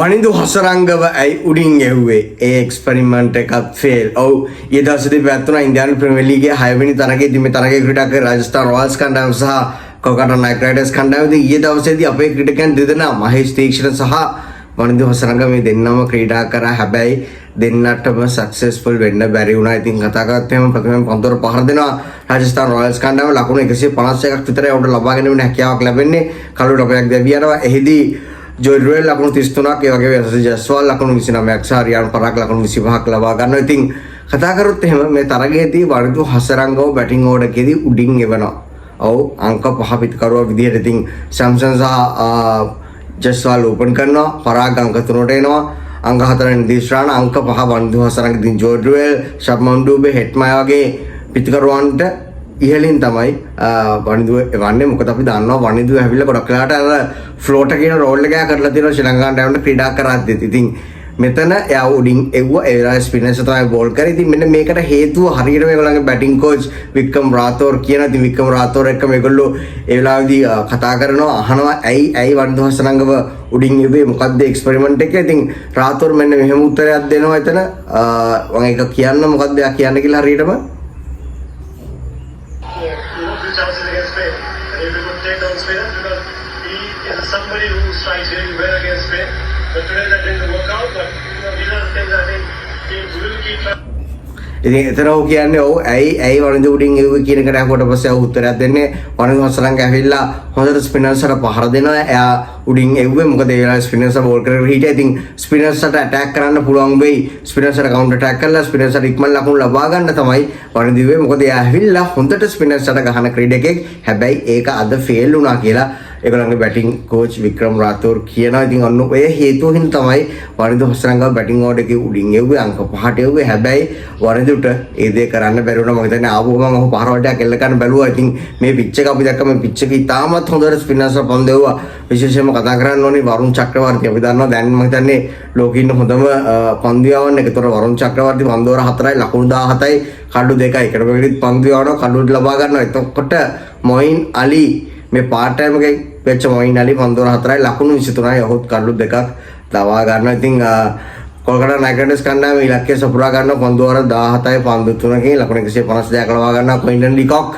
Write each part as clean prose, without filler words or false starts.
වනිදු හසරංගව ඇයි උඩින් එව්වේ ඒ එක්ස්පෙරිමන්ට් එකත් ෆේල්. ඔව් ඊයේ දවසේදී පැවැත්වුණා ඉන්දියානු ප්‍රීමියර් ලීගයේ 6 වෙනි තරගයේදී මේ තරගයේ ක්‍රීඩා කළ රාජස්ථාන් රොයල්ස් කණ්ඩායම සහ කොල්කතා නයිට් රයිඩර්ස් කණ්ඩායමදී ඊයේ දවසේදී අපේ ක්‍රීඩකයන් දෙදෙනා මහේෂ් තීක්ෂණ සහ වනිදු හසරංග මේ දෙන්නම ක්‍රීඩා කරා. හැබැයි දෙන්නටම සක්සස්ෆුල් වෙන්න බැරි වුණා. ඉතින් කතා කරත් එහෙම ප්‍රථමයෙන් පන්දුවර පහර දෙනවා රාජස්ථාන් රොයල්ස් කණ්ඩායම ලකුණු 151ක් විතර උඩ ලබා ගැනීමේ හැකියාවක් ලැබෙන්නේ. කළු ඩොපයක් දැවි යනවා. එහිදී ජොයිල් ලකුණු 33ක් ඒ වගේ යසස් ජස්වාල් ලකුණු 29ක් සහ රියාන් පරාග් ලකුණු 25ක් ලබා ගන්නවා. ඉතින් කතා කරොත් එහෙම මේ තරගයේදී වනිදු හසරංගව බැටිං ඕඩරකේදී උඩින් එවනවා. ඔව් අංක 5 පිටකරුවා විදිහට ඉතින් සැම්සන් සහ ජස්වාල් ඕපන් කරනවා. පරාග් අංක 3ට එනවා. අංක 4 නිදීෂ් රාණා අංක 5 වනිදු හසරංග ඉතින් ජෝඩ්රුවෙල් ශබ්මන් ඩූබේ හෙට්මයි වගේ පිටකරුවන්ට ඉහලින් තමයි වනිදුව එවන්නේ. මොකද අපි දන්නවා වනිදුව ඇවිල්ලා ගොඩක් වෙලාවට අර ෆ්ලෝටර් කියන රෝල් එක කරලා තියෙනවා ශ්‍රී ලංකාවට යනකොට ක්‍රීඩා කරද්දී. ඉතින් මෙතන එයා උඩින් එව්වා ඒ වෙලාවේ ස්පිනර්ස් තමයි බෝල් කරේ. ඉතින් මෙන්න මේකට හේතුව හරියට මේගොල්ලන්ගේ බැටිං කෝච් වික්‍රම් රාතෝර් කියන. ඉතින් වික්‍රම් රාතෝර් එක්ක මේගොල්ලෝ ඒ වෙලාවේදී කතා කරනවා අහනවා ඇයි වනිදු හසරංගව උඩින් එව්වේ මොකද්ද එක්ස්පෙරිමන්ට් එක. ඉතින් රාතෝර් මෙන්න මෙහෙම උත්තරයක් දෙනවා එතන. මම ඒක කියන්න මොකද්ද එයා කියන්න කියලා හරියටම chances against Spain. And if we could take down Spain, because he is somebody who strikes really well against Spain. But today that didn't work out. But these are the things I think teams will keep trying. ඉතින් එතන ඔහු කියන්නේ ඔව් ඇයි වනිදු උඩින් එව්වේ කියන එකට අහුවට පස්සේ ඔහු උත්තරයක් දෙන්නේ වනිදු හසරංග ඇවිල්ලා හොඳට ස්පිනර්ස්ට පහර දෙනවා. එයා උඩින් එව්වේ මොකද ඒ වෙලාවේ ස්පිනර්ස් බෝල් කරගෙන හිටියා. ඉතින් ස්පිනර්ස්ට ඇටැක් කරන්න පුළුවන් වෙයි. ස්පිනර්ස්ට කවුන්ටර් ඇටැක් කරලා ස්පිනර්ස්ට ඉක්මන් ලකුණු ලබා ගන්න තමයි වනිදු එව්වේ. මොකද එයා ඇවිල්ලා හොඳට ස්පිනර්ස්ට ගහන ක්‍රීඩකෙක්. හැබැයි ඒක අද ෆේල් වුණා කියලා ඒගොල්ලන්ගේ බැටිං කෝච් වික්‍රම් රාතෝර් කියනවා. ඉතින් ඔන්න ඔය හේතුව හින්දා තමයි වනිදු හසරංගව බැටිං ඕඩර් එකේ උඩින් එව්වේ අංක 5ට එව්වේ. හැබැයි වනිදුට ඒ දේ කරන්න බැරි වුණා. මම හිතන්නේ ආපු ගමන් ඔහු පහර වටයක් එල්ල ගන්න බැලුවා. ඉතින් මේ පිච් එක අපි දැක්ක මේ පිච් එක ඉතාමත් හොඳට ස්පිනර්ස් පන්දු දෙවුවා. විශේෂයෙන්ම කතා කරන්න ඕනේ වරුණ චක්‍රවර්ති. අපි දන්නවා දැන් මම හිතන්නේ ලෝකේ ඉන්න හොඳම පන්දු යවන්න එක. ඒතර වරුණ චක්‍රවර්ති පන්දුවර 4යි ලකුණු 17යි කඩු 2යි. එකට වෙලෙත් පන්දු යවනවා කඩු ලබා ගන්නවා. එතකොට මොයින් අලි මේ පාර්ට් ටයිම් එකේ වෙච්ච මොයින් අලි පන්දුවර 4යි ලකුණු 23යි ඔහුත් කඩු 2ක් ලබා ගන්නවා. ඉතින් කොල්කතා නයිට් රයිඩර්ස් කණ්ඩායම ඉලක්කය සපුරා ගන්නවා පන්දුවර 17යි පන්දු 3කින් ලකුණු 152ක් ලබා ගන්නවා. ක්වින්ටන් ඩිකොක්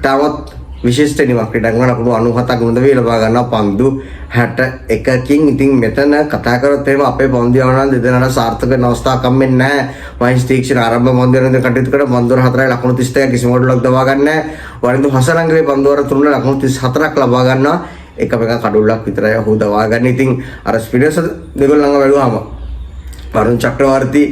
තාමත් විශේෂ ටීමක් ක්‍රීඩාංගන ලකුණු 97ක් ගුණ දෙවි ලබා ගන්නවා පන්දු 61කින්. ඉතින් මෙතන කතා කරොත් එහෙම අපේ පන්දු යවන දෙදෙනාට සාර්ථක වෙන අවස්ථාවක් හම්බෙන්නේ නැහැ. මහේෂ් තීක්ෂණ ආරම්භ පන්දු යන කටයුතු කර පන්දුවර 4යි ලකුණු 32ක් කිසිම ගොඩලක් දවා ගන්න නැහැ. වනිදු හසරංගගේ පන්දුවර 3 ලකුණු 34ක් ලබා ගන්නවා. එක කඩුල්ලක් විතරයි ඔහු දවා ගන්න. ඉතින් අර ස්පිනර්ස් දෙගොල්ලන්ව බැලුවාම වරුණ චක්‍රවර්ති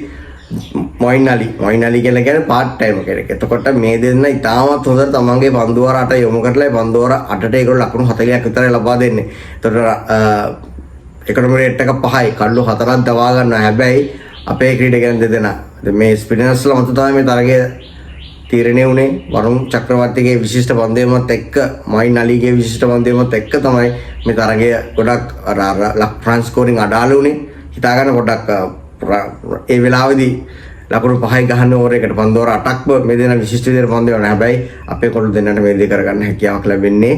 මොයින් අලි කියලා කියන්නේ පාර්ට් ටයිම් කෙනෙක්. එතකොට මේ දෙන්න ඉතාමත් හොඳට තමන්ගේ පන්දුවර 8 යොමු කරලා පන්දුවර 8ට ඒගොල්ලෝ ලකුණු 40ක් විතරයි ලබා දෙන්නේ. එතකොට එකොනොමි රේට් එක 5යි කඩලු 4ක් දවා ගන්නවා. හැබැයි අපේ ක්‍රීඩකයන් දෙදෙනා මේ ස්පිනර්ස්ලා මත තමයි මේ තරගය තීරණය වුණේ. වරුණ චක්‍රවර්තිගේ විශිෂ්ට පන්දුවමත් එක්ක මොයින් අලිගේ විශිෂ්ට පන්දුවමත් එක්ක තමයි මේ තරගය ගොඩක් ෆ්‍රාන්ස් ස්කෝරින් අඩාල වුණේ. හිතා ගන්න පොඩ්ඩක් ඒ වෙලාවේදී ලකුණු 5යි ගහන ඕවර් එකට පන්දුවර 8ක්ම මේ දෙන විශිෂ්ට විදිහට පන්දු යනවා. හැබැයි අපේ කොල්ලෝ දෙන්නට මේ දේ කරගන්න හැකියාවක් ලැබෙන්නේ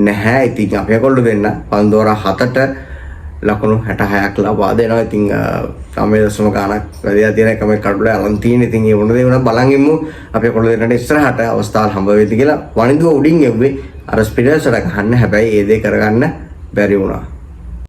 නැහැ. ඉතින් අපේ කොල්ලෝ දෙන්න පන්දුවර 7ට ලකුණු 66ක් ලබා දෙනවා. ඉතින් 9.0 ගාණක් වැඩිලා තියෙන එකම කඩුල අරන් තියෙන. ඉතින් ඒ වුණ දේ වුණා බලන් ඉමු අපේ කොල්ලෝ දෙන්නට ඉස්සරහට අවස්ථාවල් හම්බ වෙයිද කියලා. වනිදුව උඩින් එව්වේ අර ස්පිනර්ස්ට ගහන්න. හැබැයි ඒ දේ කරගන්න බැරි වුණා.